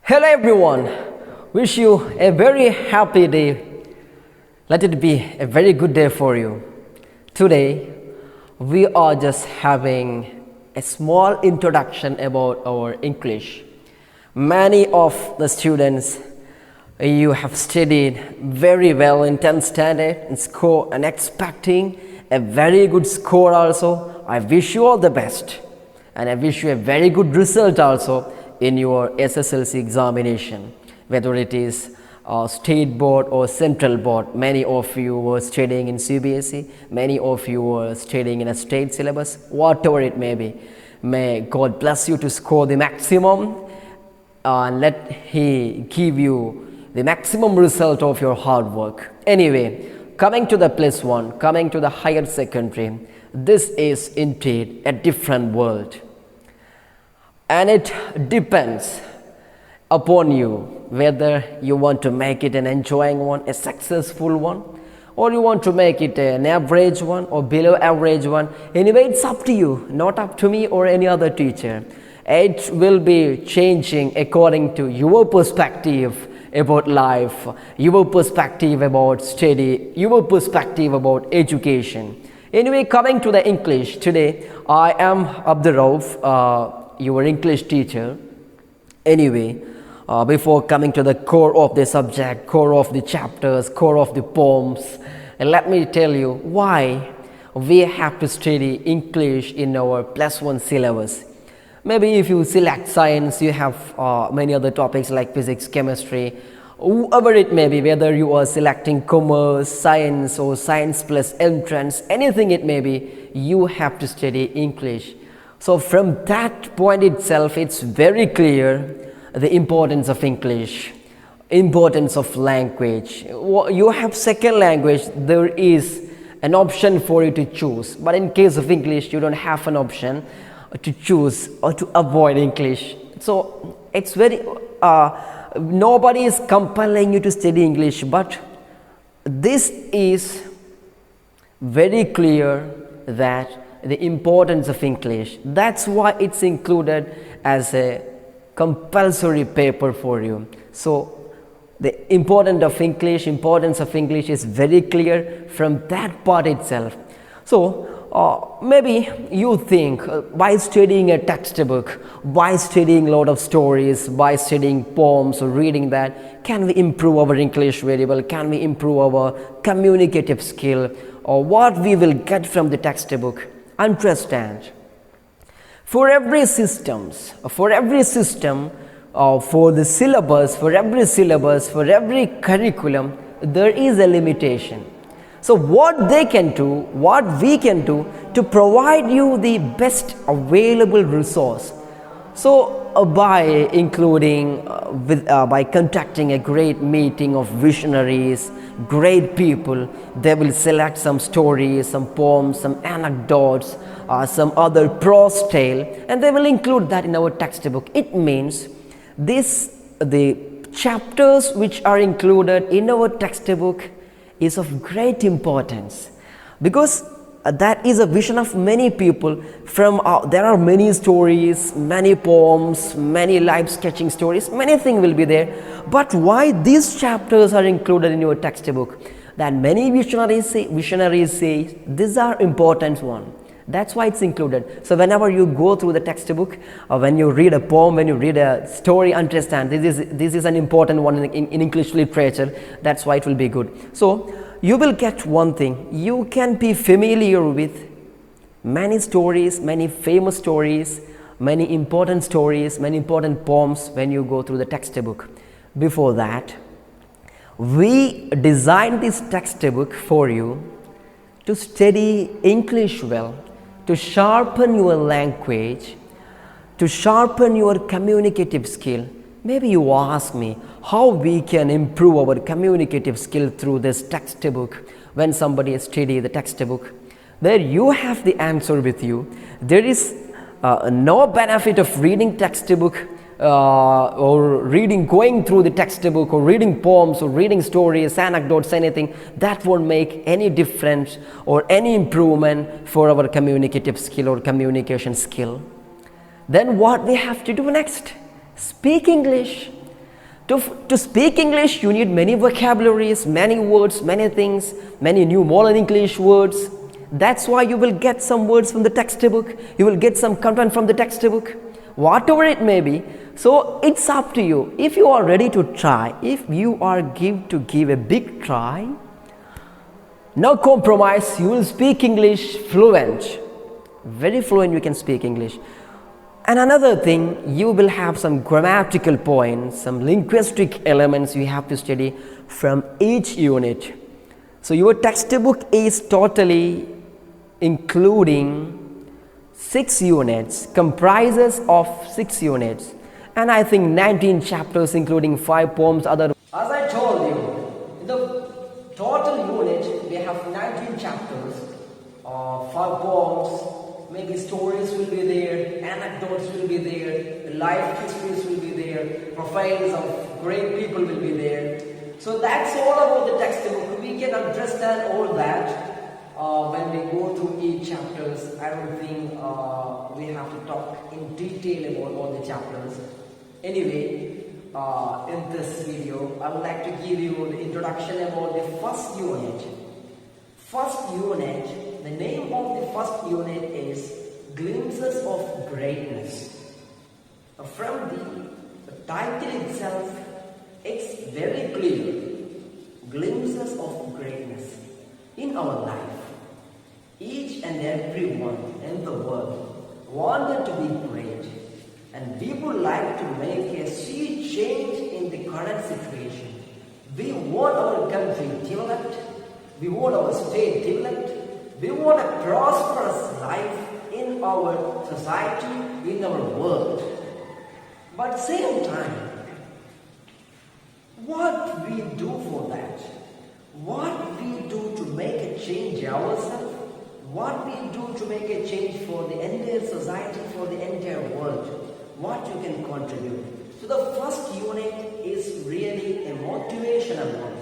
Hello everyone, wish you a very happy day. Let it be a very good day for you. Today we are just having a small introduction about our English. Many of the students, you have studied very well in 10th standard and score and expecting a very good score also. I wish you all the best and I wish you a very good result also in your SSLC examination, whether it is state board or central board. Many of you were studying in CBSE, many of you were studying in a state syllabus, whatever it may be. May God bless you to score the maximum and let He give you the maximum result of your hard work. Anyway, coming to the +1, coming to the higher secondary, this is indeed a different world. And it depends upon you whether you want to make it an enjoying one, a successful one, or you want to make it an average one or below average one. Anyway, it's up to you, not up to me or any other teacher. It will be changing according to your perspective about life, your perspective about study, your perspective about education. Anyway, coming to the English, today I am ABDURAUOOF, your English teacher. Anyway, before coming to the core of the subject, core of the chapters, core of the poems, let me tell you why we have to study English in our +1 syllabus. Maybe if you select science, you have many other topics like physics, chemistry, whoever it may be, whether you are selecting commerce, science or science plus entrance, anything it may be, you have to study English. So from that point itself, it's very clear the importance of English, importance of language. You have second language, there is an option for you to choose. But in case of English, you don't have an option to choose or to avoid English. So it's very, nobody is compelling you to study English, but this is very clear that the importance of English. That's why it's included as a compulsory paper for you. So the importance of English is very clear from that part itself. So maybe you think by studying a textbook, by studying a lot of stories, by studying poems or reading that, can we improve our English very well? Can we improve our communicative skill? Or what we will get from the textbook? Understand, for every system, for the syllabus, for every curriculum, there is a limitation. So what they can do, what we can do to provide you the best available resource. So by including, by conducting a great meeting of visionaries, great people, they will select some stories, some poems, some anecdotes, some other prose tale, and they will include that in our textbook. It means the chapters which are included in our textbook is of great importance, because that is a vision of many people. From there are many stories, many poems, many life sketching stories, many things will be there. But why these chapters are included in your textbook? That many visionaries say these are important one. That's why it's included. So whenever you go through the textbook, or when you read a poem, when you read a story, understand this is an important one in English literature. That's why it will be good. So you will get one thing. You can be familiar with many stories, many famous stories, many important poems when you go through the textbook. Before that, we designed this textbook for you to study English well, to sharpen your language, to sharpen your communicative skill. Maybe you ask me how we can improve our communicative skill through this textbook. When somebody studies the textbook, there you have the answer with you. There is no benefit of reading textbook or going through the textbook or reading poems or reading stories, anecdotes, anything. That won't make any difference or any improvement for our communicative skill or communication skill. Then what we have to do next? Speak English. To speak English, you need many vocabularies, many words, many things, many new modern English words. That's why you will get some words from the textbook, you will get some content from the textbook, whatever it may be. So it's up to you. If you are ready to try, if you are to give a big try, no compromise, you will speak English fluent. Very fluent you can speak English. And another thing, you will have some grammatical points, some linguistic elements you have to study from each unit. So your textbook is totally including 6 units, comprises of 6 units, and I think 19 chapters including 5 poems. As I told you, in the total unit we have 19 chapters, 5 poems. Maybe stories will be there, anecdotes will be there, life histories will be there, profiles of great people will be there. So that's all about the textbook. We can understand all that when we go through each chapters. I don't think we have to talk in detail about all the chapters. Anyway, in this video, I would like to give you the introduction about the first unit. First unit, the name of the first unit is Glimpses of Greatness. From the title itself, it's very clear. Glimpses of greatness in our life. Each and everyone in the world wanted to be great, and we would like to make a sea change in the current situation. We want our country developed. We want our state developed. We want a prosperous life in our society, in our world. But at the same time, what we do for that? What we do to make a change ourselves? What we do to make a change for the entire society, for the entire world? What you can contribute? So the first unit is really a motivational one.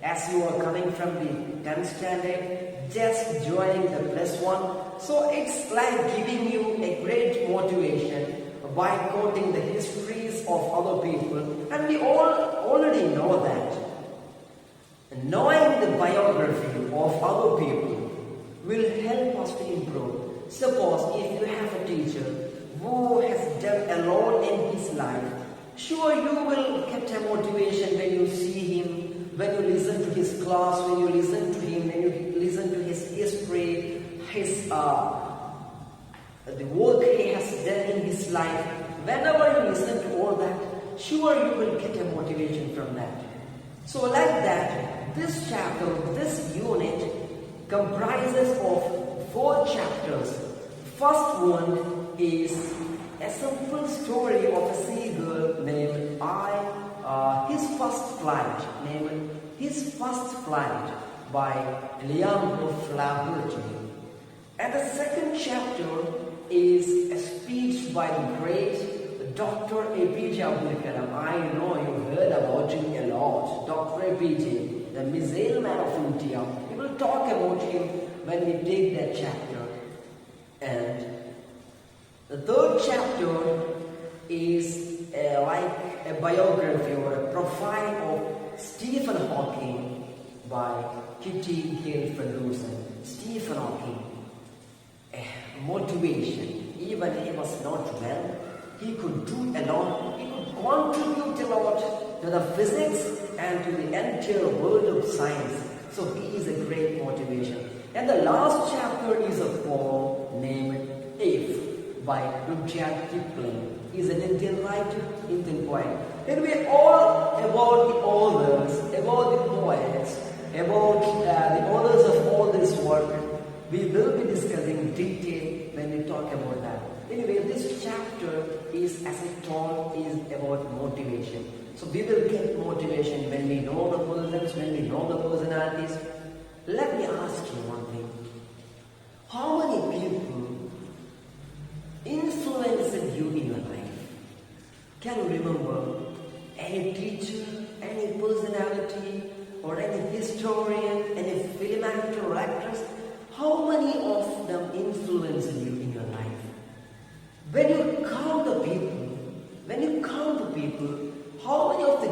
As you are coming from the 10th standard, just joining the +1. So it's like giving you a great motivation by quoting the histories of other people. And we all already know that. Knowing the biography of other people will help us to improve. Suppose if you have a teacher who has done a lot in his life, sure you will get a motivation when you see him, when you listen to his class, when you listen to him, when you listen to his history, his the work he has done in his life. Whenever you listen to all that, sure you will get a motivation from that. So like that, this chapter, this unit comprises of 4 chapters. First one is a simple story of a seagull named His First Flight by Liam O'Flaherty. And the second chapter is a speech by the great Dr. ABDURAUOOF. I know you heard about him a lot. Dr. APJ, the missile man of India. We will talk about him when we take that chapter. And the third chapter is like a biography or a profile of Stephen Hawking by Kitty Hale Ferguson. Stephen Hawking, motivation. Even he was not well, he could do a lot, he could contribute a lot to the physics and to the entire world of science. So he is a great motivation. And the last chapter is a poem named If by Rudyard Kipling. He is an Indian writer, Indian poet. It will be all about the authors, about the poets, about the authors of all this work. We will be discussing in detail when we talk about that. Anyway, this chapter is, as I told, is about motivation. So we will get motivation when we know the persons, when we know the personalities. Let me ask you one thing. How many people influenced you in your life? Can you remember any teacher, any personality, or any historian, any film actor or actress? How many of them influenced you in your life? When you count the people, how many of the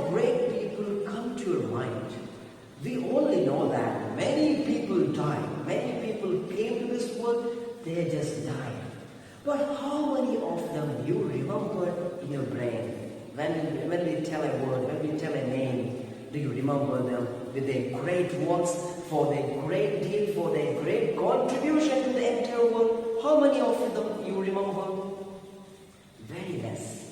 many people died. Many people came to this world, they just died. But how many of them you remember in your brain? When we tell a word, when we tell a name, do you remember them with their great works, for their great deed, for their great contribution to the entire world? How many of them you remember? Very less.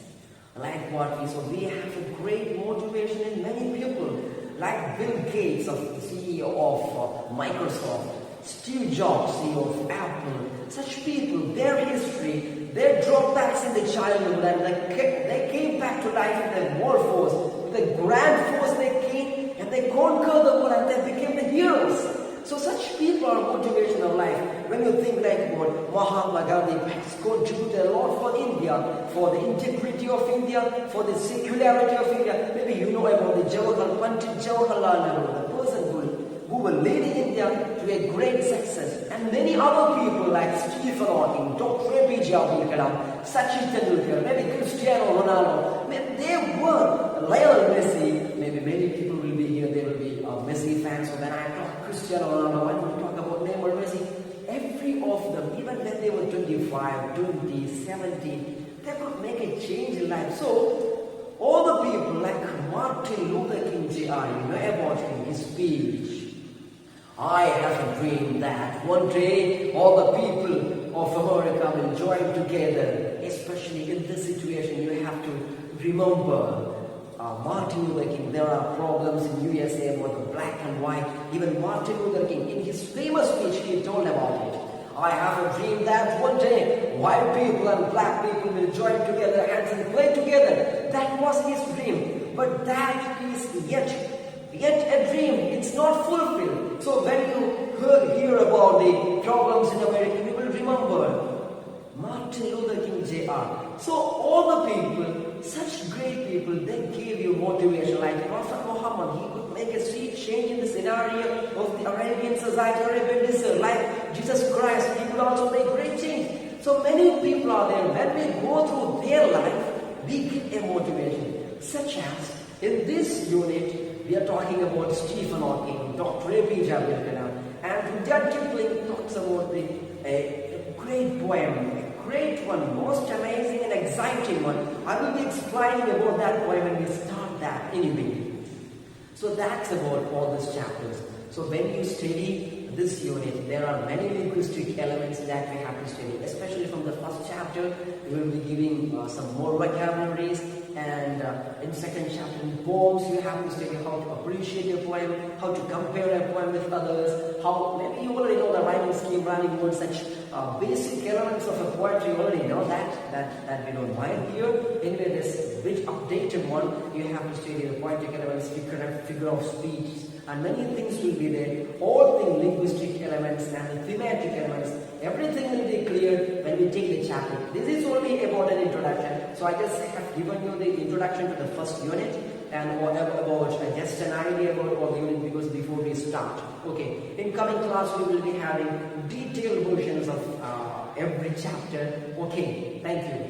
Like what we saw, we have a great motivation in many people, like Bill Gates, of the CEO of Microsoft, Steve Jobs, CEO of Apple. Such people, their history, their drawbacks in the childhood, and they came back to life with a war force, with a grand force. They came and they conquered the world and they became the heroes. So such people are motivation of life. When you think like about Mahatma Gandhi has contributed a lot for India, for the integrity of India, for the secularity of India. Maybe you know about the Pandit Jawaharlal Nehru, the person who were leading India to a great success. And many other people like Stephen Hawking, Dr. ABDURAUOOF Abdul Kalam, Sachin Tendulkar, maybe Cristiano Ronaldo. Maybe they were Lionel Messi. Maybe many people will be here, they will be Messi fans. So when I talk Cristiano Ronaldo, when we talk about Neymar, Messi, every of them, even when they were 25, 20, 70, they could make a change in life. So all the people like Martin Luther King Jr., you know about him, his speech. I have a dream that one day all the people of America will join together, especially in this situation. You have to remember Martin Luther King. There are problems in USA about the black and white. Even Martin Luther King, in his famous speech, he told about it. I have a dream that one day white people and black people will join together, hands and play together. That was his dream. But that is yet a dream. It's not fulfilled. So when you hear about the problems in America, you will remember Martin Luther King Jr. So all the people, such great people, they gave you motivation. Like Prophet Muhammad, he could make a sea change in the scenario of the Arabian society, Arabian desert. Like Jesus Christ, he could also make great change. So many people are there. When we go through their life, we get a motivation. Such as in this unit, we are talking about Stephen Hawking, Dr. ABDURAUOOF Abdul Kalam, and Rudyard Kipling talks about a great poem, a great one, most amazing and exciting one. I will be explaining about that poem when we start that in a minute. So that's about all these chapters. So when you study this unit, there are many linguistic elements that we have to study, especially from the first chapter. We will be giving some more vocabularies, and in second chapter in poems, you have to study how to appreciate a poem, how to compare a poem with others, how maybe you already know the rhyming scheme, rhyming words, such basic elements of a poetry. You already know that we don't mind here. Anyway, this bit updated one, you have to study the poetic elements, figure of speech, and many things will be there. All the linguistic elements and thematic elements, everything will be clear when we take the chapter. This is only about an introduction. So I just have given you the introduction to the first unit and about just an idea about all the unit, because before we start. Okay, in coming class we will be having detailed versions of every chapter. Okay, thank you.